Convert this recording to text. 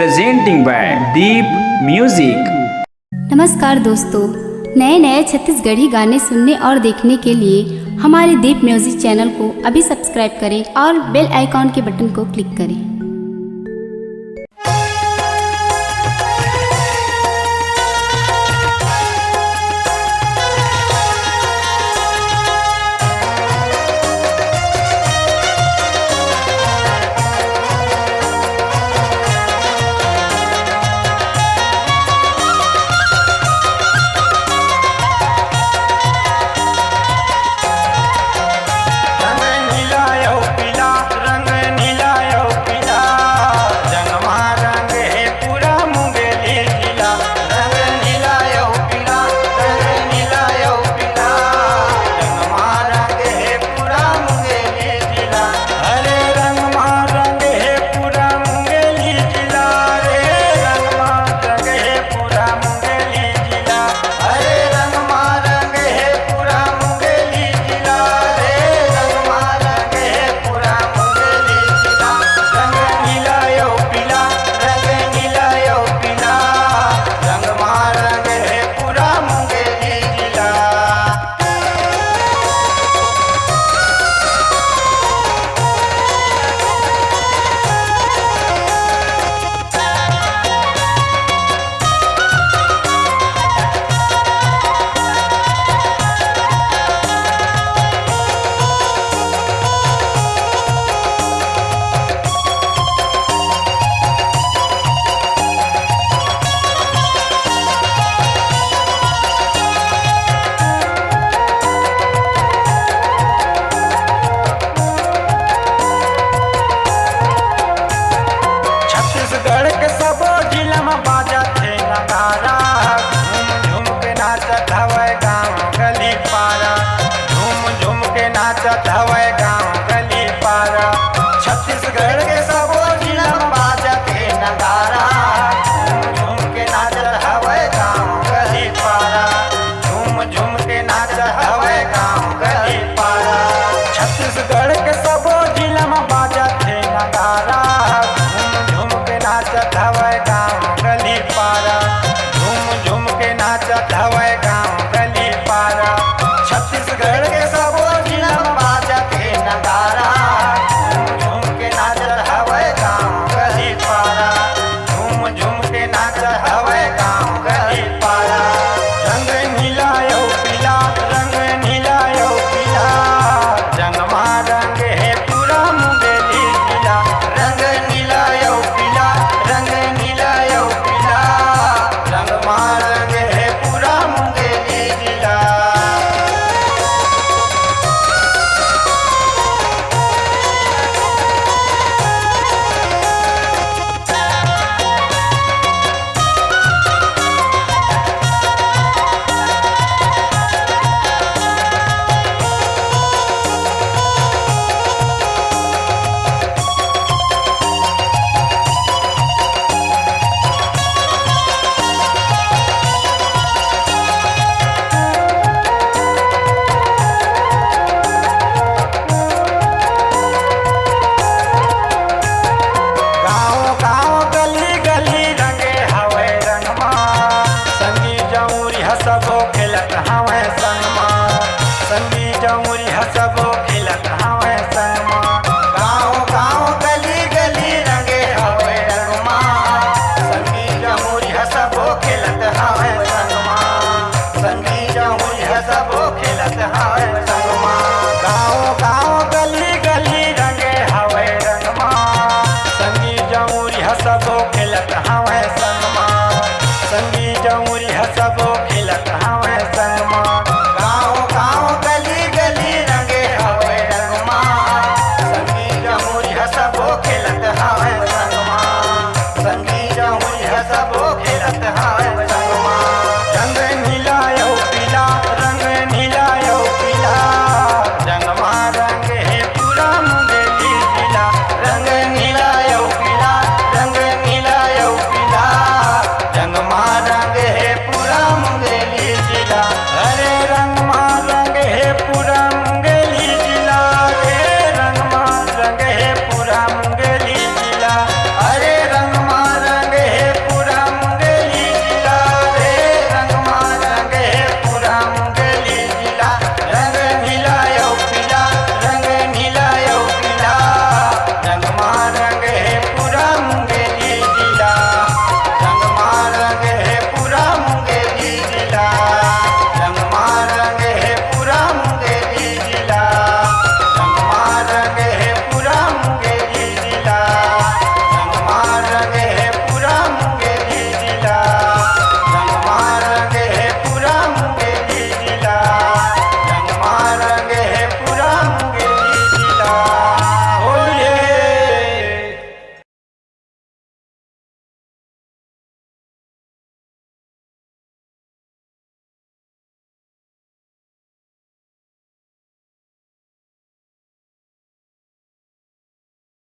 presenting by Deep Music। नमस्कार दोस्तों, नए नए छत्तीसगढ़ी गाने सुनने और देखने के लिए हमारे दीप म्यूजिक चैनल को अभी सब्सक्राइब करें और बेल आइकॉन के बटन को क्लिक करें। नाचत हवे गाँव गली पारा, छत्तीसगढ़ के सबो जिला में बाजत है नगारा। झूम झूम के नाचत हवे गाँव गली पारा, झूम झूम के नाचत हवे गाँव गली पारा। छत्तीसगढ़ के सबो जिला में बाजत है नगारा। झूम झूम के नाचत हवे गाँव गली पारा, झूम झूम के नाचत हवे गाँव गली पारा। छत्तीसगढ़ के सबो जिला में बाजत है नगारा। झूम झूम के नाचत हवे गाँव गली पारा, झूम झूम के नाचत हवे गाँव गली पारा। रंग नीला यो पीला, रंग नीला यो पीला, रंगमा रंग है पूरा मुंगेली जिला। रंग नीला यो पीला, रंग नीला यो पीला, रंगमा रंग है पूरा मुंगेली जिला। सबो खेलत हवे संगमा, संगी जमुरी सबो खेलत हवे संगमा। गाँव गाँव गली गली रंगे हवे रंगमा, संगी जमुरी सबो खेलत हवे संगमा, संगी जमुरी सबो खेलत हवे संगमा। गाँव गाँव गली गली रंगे हवे रंगमा, संगी जमुरी सबो